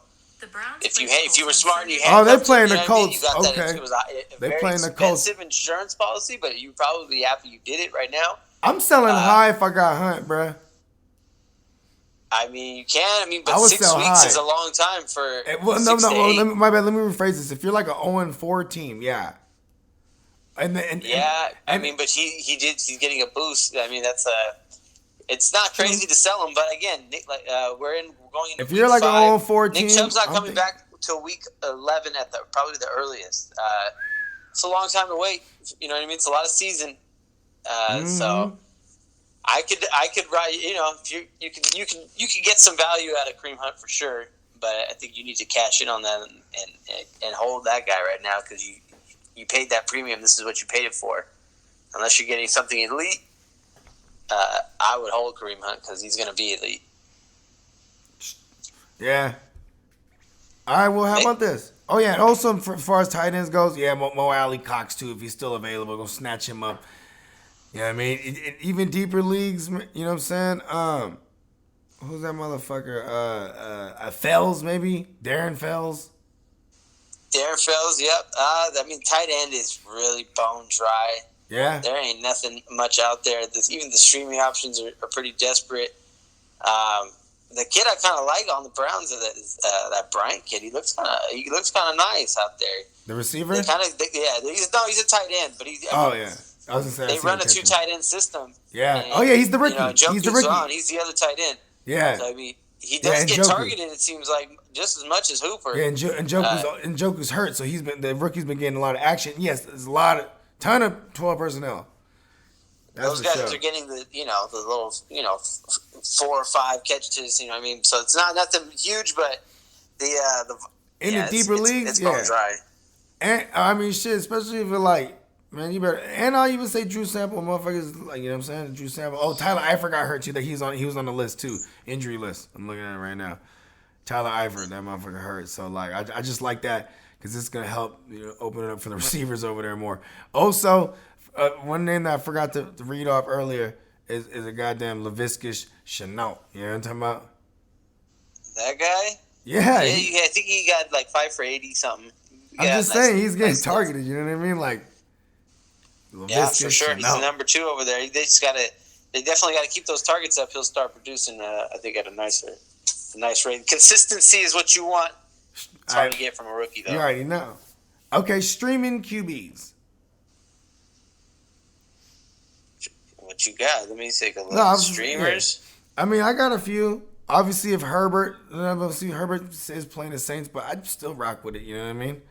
If you were smart and you had they're playing the Colts. Okay, it was a very expensive insurance policy, but you probably be happy you did it right now. I'm selling high if I got Hunt, bruh. I mean, you can. I mean, but 6 weeks high. Is a long time for. My bad. Let me rephrase this. If you're like an 0-4 team, yeah. I mean, but he's getting a boost. I mean, that's a. It's not crazy to sell him, but again, we're going into. If you're like an 0-4 team, Nick Chubb's not coming back till week 11 at probably the earliest. It's a long time to wait. You know what I mean? It's a lot of season. So I could write. You know, if you can get some value out of Kareem Hunt for sure, but I think you need to cash in on that and hold that guy right now because you paid that premium. This is what you paid it for, unless you're getting something elite. I would hold Kareem Hunt because he's going to be elite. Yeah. All right, well, how about this? Oh, yeah, and also as far as tight ends goes, yeah, Mo Alley Cox, too, if he's still available, go snatch him up. You know what I mean? Even deeper leagues, you know what I'm saying? Who's that motherfucker? Fells, maybe? Darren Fells? Darren Fells, yep. I mean, tight end is really bone dry. Yeah. There ain't nothing much out there. Even the streaming options are pretty desperate. The kid I kind of like on the Browns is that Bryant kid. He looks kind of nice out there. The receiver? He's a tight end, but he's. Yeah. I was gonna say they run a 2 tight end system. Yeah. And, he's the rookie. He's the rookie. He's the other tight end. Yeah. So, I mean, he does get targeted. It seems like just as much as Hooper. Yeah, and Njoku's hurt, so the rookie's been getting a lot of action. Yes, there's a ton of 12 personnel. Those guys are getting the little 4 or 5 catches. You know what I mean? So it's not nothing huge, but the deeper leagues, it's bone dry. And I mean, shit, especially if you're like, man, you better. And I'll even say Drew Sample, motherfuckers, like, you know what I'm saying? Drew Sample. Oh, Tyler Eifert got hurt too. That he was on the list too, injury list. I'm looking at it right now. Tyler Eifert, that motherfucker hurt. So like, I just like that because it's gonna help open it up for the receivers over there more. Also. One name that I forgot to read off earlier is a goddamn Laviska Shenault. You know what I'm talking about? That guy? Yeah. I think he got like 5 for 80 something. I'm just saying he's getting targeted. You know what I mean? Like, Laviska for sure. Shenault. He's the number 2 over there. They definitely got to keep those targets up. He'll start producing. I think at a nice rate. Consistency is what you want. It's hard to get from a rookie though. You already know. Okay, streaming QBs. What you got? Let me take a look. Streamers. Yeah. I mean, I got a few. Obviously, if Herbert is playing the Saints, but I'd still rock with it. You know what I mean?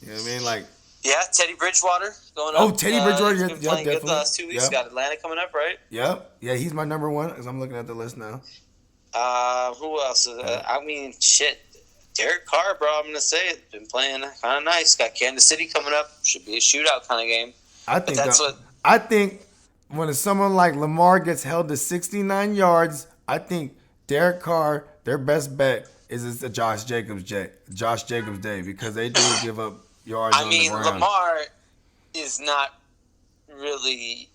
You know what I mean? Like, yeah, Teddy Bridgewater going up. Oh, Teddy Bridgewater, he's been playing good the last 2 weeks. Yep. Got Atlanta coming up, right? Yep. Yeah, he's my number 1 as I'm looking at the list now. Who else? I mean, shit. Derek Carr, bro. I'm gonna say it. Been playing kind of nice. Got Kansas City coming up. Should be a shootout kind of game. I think when someone like Lamar gets held to 69 yards, I think Derek Carr, their best bet is a Josh Jacobs day because they do give up yards on the ground. Lamar is not really.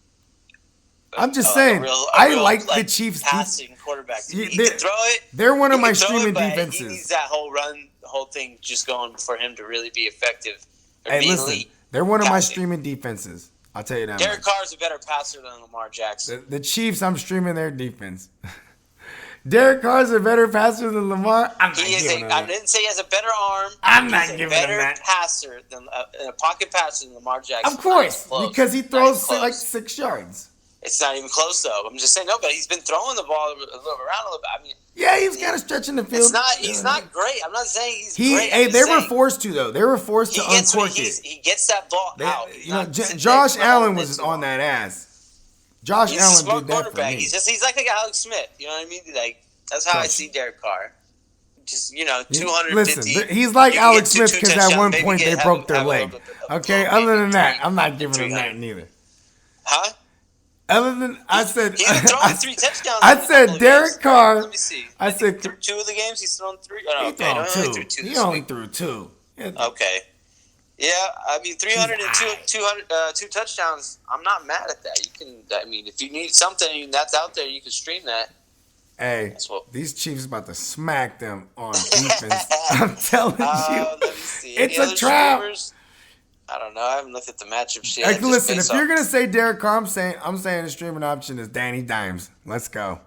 I'm just saying. I like the Chiefs passing quarterback. He can throw it. They're one of my streaming defenses. He needs that whole thing just going for him to really be effective. Listen, they're one of my streaming defenses. I'll tell you that. Derek Carr's a better passer than Lamar Jackson. The Chiefs, I'm streaming their defense. Derek Carr's a better passer than Lamar. I didn't say he has a better arm. I'm not giving him that. He's a better passer than a pocket passer than Lamar Jackson. Of course, because he throws like 6 yards. It's not even close, though. I'm just saying, no, but he's been throwing the ball around a little bit. I mean, yeah, he's kind of stretching the field. He's not great. I'm not saying he's great. Hey, they were forced to, though. They were forced to uncork it. He gets that ball out. Josh Allen was on that ass. Josh He's a Allen smart did that for quarterback. me. He's like Alex Smith. You know what I mean? Like that's how I Trust see me. Derek Carr. Just 250. Listen, he's like You can Alex get two Smith because at touchdowns, one maybe point they have broke their a little leg. bit of Okay, flow, other maybe than that, three- I'm not giving him 300. that neither. Huh? Other than I said, He's thrown 3 touchdowns. I in a couple said of Derek games. Carr. Let me see. I said Through 2 of the games, he's thrown 3. Oh, no, he okay, no, threw he only threw 2 two. He this only week. threw 2. Okay. Yeah, I mean, 302, alright. 2 touchdowns. I'm not mad at that. You can. I mean, if you need something that's out there, you can stream that. Hey, That's what- these Chiefs about to smack them on defense. I'm telling you, Let me see. it's Any a other trap. streamers? I don't know. I haven't looked at the matchups yet. Like, Just listen, if based you're off- gonna say Derek Carr, I'm saying the streaming option is Danny Dimes. Let's go.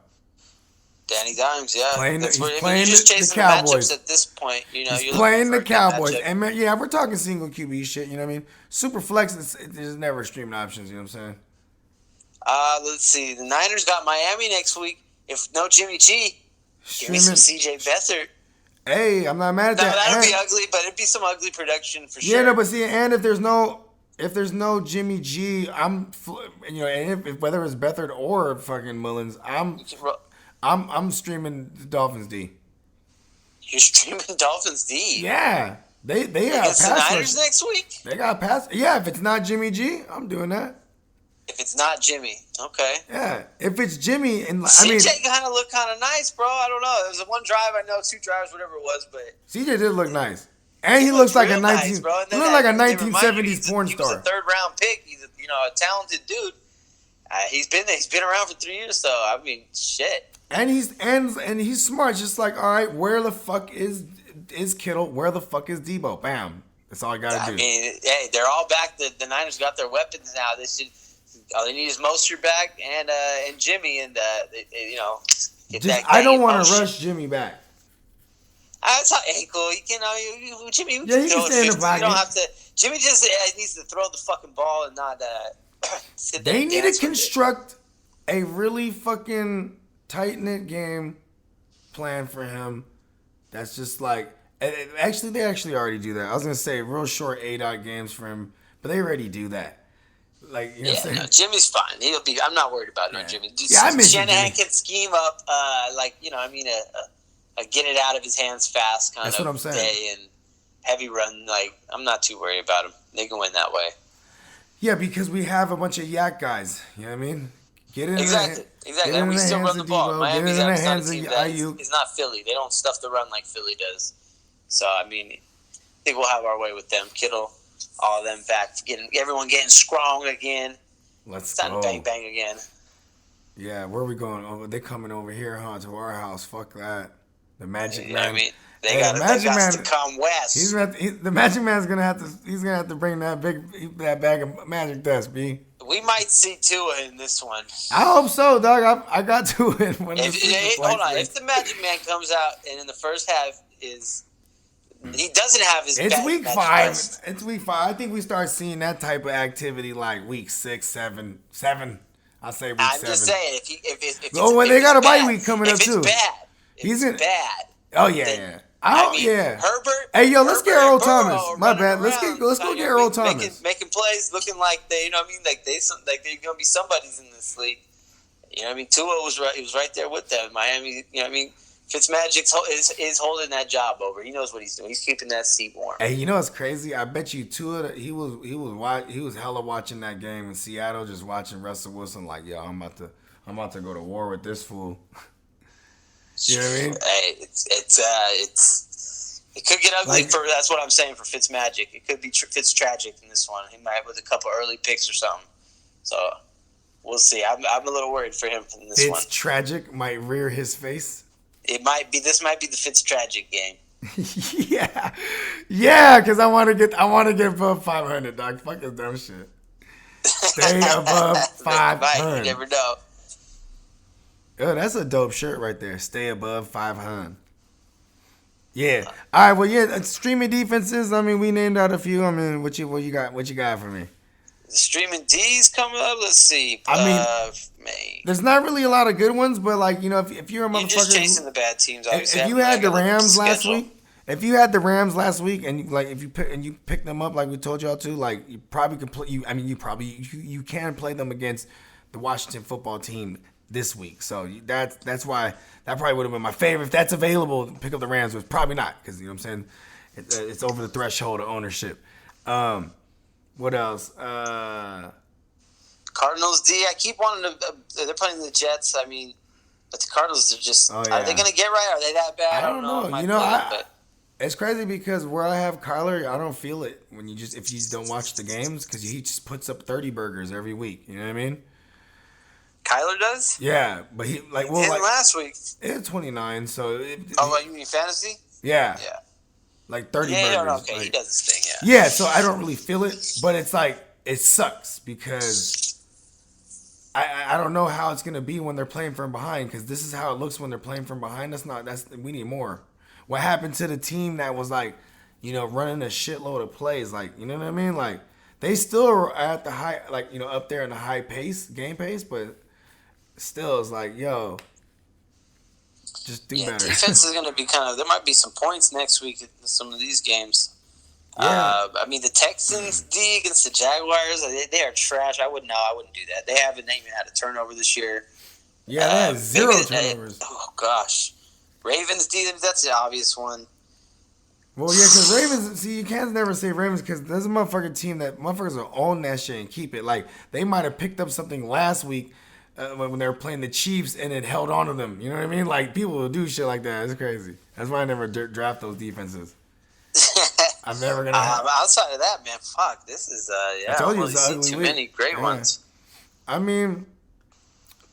Danny Dimes, yeah, Playing the- that's he's what, playing you're just the chasing Cowboys. matchups at this point. He's you're playing the looking for a good Cowboys. matchup. And man, yeah, we're talking single QB shit. You know what I mean? Super flex. There's never streaming options. You know what I'm saying? Let's see. The Niners got Miami next week. If no Jimmy G, give me some Streaming. CJ Beathard. Hey, I'm not mad at No, that. that'll And- be ugly, but it'd be some ugly production for Yeah, sure. no, but see, and if there's no Jimmy G, and if whether it's Beathard or fucking Mullins, I'm streaming the Dolphins D. You're streaming Dolphins D. Yeah, they have Against the pass Niners rush. next week? They got pass. Yeah, if it's not Jimmy G, I'm doing that. If it's not Jimmy, okay. Yeah, if it's Jimmy, and I mean, CJ kind of looked kind of nice, bro. I don't know. There was one drive, I know, 2 drives, whatever it was, but CJ did look nice, and he looks like a real 19. nice, bro. And He then looks like a they remind you 1970s porn He was star. a 3rd round pick. He's a talented dude. He's been around for 3 years, so I mean, shit. And he's smart. Just like, all right, where the fuck is Kittle? Where the fuck is Debo? Bam. That's all I gotta I do. mean, hey, they're all back. The Niners got their weapons now. They should. All they need is Mostert back and Jimmy, and get that. I don't gang want in to motion. rush Jimmy back. That's how cool. Jimmy. Yeah, he can throw stay in the 50. You pocket. don't have to. Jimmy just needs to throw the fucking ball and not. Sit there They and need dance to with it. construct a really fucking tight knit game plan for him. That's just like they actually already do that. I was gonna say real short A-dot games for him, but they already do that. Like, you know what I'm saying? No, Jimmy's fine. He'll be. I'm not worried about no Jimmy. Yeah, I miss you, Shanahan Jimmy. can scheme up, a get it out of his hands fast kind That's of what I'm saying. day and heavy run. Like, I'm not too worried about him. They can win that way. Yeah, because we have a bunch of yak guys. You know what I mean? Get it Exactly. Get it And we in the still hands run the of ball. Debo, Miami's get it in the not a hands team of that Ayuk. is not Philly. They don't stuff the run like Philly does. So, I mean, I think we'll have our way with them. Kittle, all of them back. Everyone getting strong again. Let's It's time go. to bang bang again. Yeah, where are we going? Oh, they coming over here, huh? To our house. Fuck that. The Magic You know what I Man. mean? They Hey, got the Magic Man- to come west. The Magic Man's gonna have to. He's gonna have to bring that bag of magic dust, B. We might see Tua in this one. I hope so, dog. I got to it when Hold on. If the Magic Man comes out and in the first half he doesn't have his It's bad week Magic 5. Dust. It's week 5. I think we start seeing that type of activity like week 6, 7. I'll say week 7. I'm just saying if Oh, well, they got a bye week coming up, if too. It's bad. If He's it's in- bad. Oh yeah, then- yeah. Herbert. Hey, yo, let's get Herbert Earl and Burrow Thomas. are My running bad. Let's around, go get Earl Thomas. Making plays, looking like they, you know what I mean, like they're gonna be somebody's in this league. You know what I mean? Tua was right. He was right there with them. Miami. You know what I mean? Fitzmagic is holding that job over. He knows what he's doing. He's keeping that seat warm. Hey, you know what's crazy? I bet you Tua. He was hella watching that game in Seattle, just watching Russell Wilson. Like, yo, I'm about to go to war with this fool. You know what I mean? Hey, it could get ugly Like- for. That's what I'm saying for Fitzmagic. It could be Fitz tragic in this one. He might with a couple early picks or something. So we'll see. I'm a little worried for him in this one. It's tragic. Might rear his face. It might be. This might be the Fitz tragic game. yeah, because I want to get above 500, dog. Fuck this dumb shit. Stay above Right, 500. you never know. Oh, that's a dope shirt right there. Stay above 500. Yeah. All right. Well, yeah. Streaming defenses. I mean, we named out a few. I mean, what you got? What you got for me? The streaming D's coming up. Let's see. I mean, man, there's not really a lot of good ones, but like, you know, if you're a you're just motherfucker, chasing the bad teams. Obviously. if you had the Rams last week, and you picked them up like we told y'all to, like you probably could play. You can play them against the Washington football team this week. So that's why that probably would have been my favorite. If that's available, pick up the Rams. But probably not because, you know what I'm saying, it's over the threshold of ownership. What else? Cardinals D. I keep wanting to. They're playing the Jets. I mean, but the Cardinals are just. Are they going to get right? Are they that bad? I don't know. You know, it's crazy because where I have Kyler, I don't feel it when if you don't watch the games because he just puts up 30 burgers every week. You know what I mean? Kyler does? Yeah, but he last week. It's 29, so. You mean fantasy? Yeah. Yeah. Like 30 burgers. Yeah, okay, he does his thing, yeah. Yeah, so I don't really feel it, but it's like, it sucks because I don't know how it's going to be when they're playing from behind because this is how it looks when they're playing from behind. We need more. What happened to the team that was like, you know, running a shitload of plays? Like, you know what I mean? Like, they still are at the high, like, you know, up there in the high pace, game pace, but still it's like, yo, just do better. Defense is going to be there might be some points next week in some of these games. Yeah. I mean, the Texans D against the Jaguars, they are trash. I wouldn't do that. They haven't even had a turnover this year. Yeah, they had 0 turnovers. Oh, gosh. Ravens D, that's the obvious one. Well, yeah, because Ravens, you can't never say Ravens because there's a motherfucking team that motherfuckers will own that shit and keep it. Like, they might have picked up something last week when they were playing the Chiefs and it held on to them. You know what I mean? Like, people will do shit like that. It's crazy. That's why I never draft those defenses. I'm never going to outside of that, man, fuck. This is, I told you I've only seen too many great ones. I mean...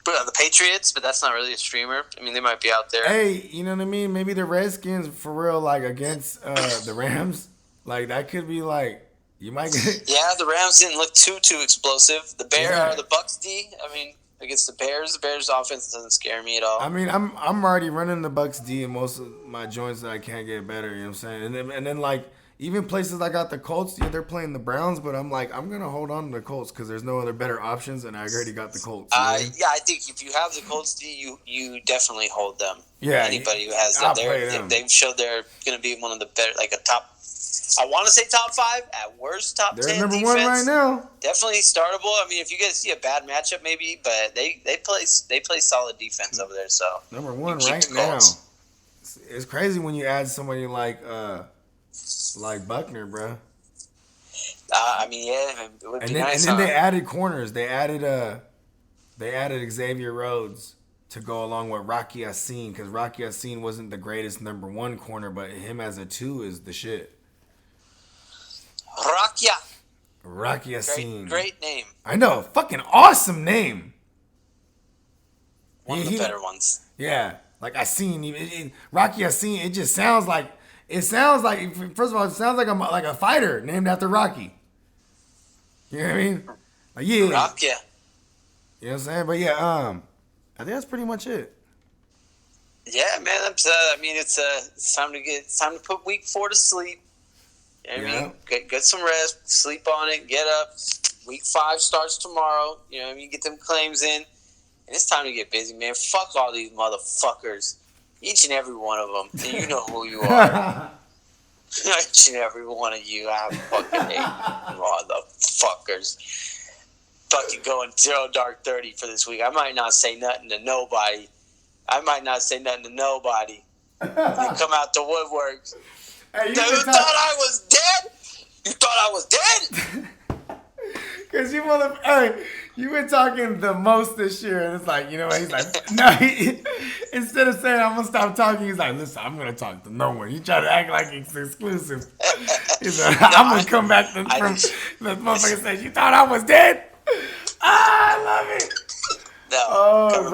But the Patriots, but that's not really a streamer. I mean, they might be out there. Hey, you know what I mean? Maybe the Redskins, for real, like, against the Rams. Like, that could be, like, you might get... Yeah, the Rams didn't look too explosive. The Bucks D, I mean, against the Bears offense doesn't scare me at all. I mean, I'm already running the Bucks D in most of my joints that I can't get better, you know what I'm saying? And then like, even places I got the Colts, yeah, they're playing the Browns, but I'm like, I'm going to hold on to the Colts because there's no other better options, and I already got the Colts. Yeah, I think if you have the Colts D, you definitely hold them. Yeah. Anybody who has them, they've showed they're going to be one of the better, like a top, I want to say top 5, at worst top 10 number defense. 1 right now. Definitely startable. I mean, if you guys see a bad matchup, maybe, but they play solid defense over there. So number 1 right now. It's crazy when you add somebody like Buckner, bro. I mean, yeah, it would be nice. And then they added corners. They added Xavier Rhodes to go along with Rocky Yassin because Rocky Yassin wasn't the greatest number 1 corner, but him as a 2 is the shit. Rocky Yassin. Great name. I know, fucking awesome name. One of the better ones. Yeah, like Yassin. Rocky Yassin. It just sounds like. It sounds like, first of all, it sounds like a fighter named after Rocky. You know what I mean? Like, yeah. Rock, yeah. You know what I'm saying? But yeah, I think that's pretty much it. Yeah, man. It's time to put week 4 to sleep. You know what I mean? Get some rest, sleep on it, get up. Week 5 starts tomorrow. You know what I mean? Get them claims in. And it's time to get busy, man. Fuck all these motherfuckers. Each and every one of them. And you know who you are. Each and every one of you. I fucking hate motherfuckers. Fucking going 0 dark 30 for this week. I might not say nothing to nobody. They come out the woodworks. Hey, you thought I was dead? You thought I was dead? Because you been talking the most this year, and it's like, you know what, he's like, no, instead of saying I'm going to stop talking, he's like, listen, I'm going to talk to no one. You try to act like it's exclusive. He's like, I'm going to come back from the motherfucker says, you thought I was dead? I love it. No,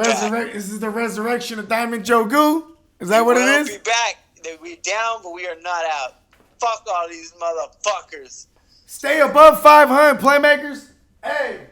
this is the resurrection of Diamond Joe Gu? Is that what it is? We'll be back. We're down, but we are not out. Fuck all these motherfuckers. Stay above 500, Playmakers. Hey.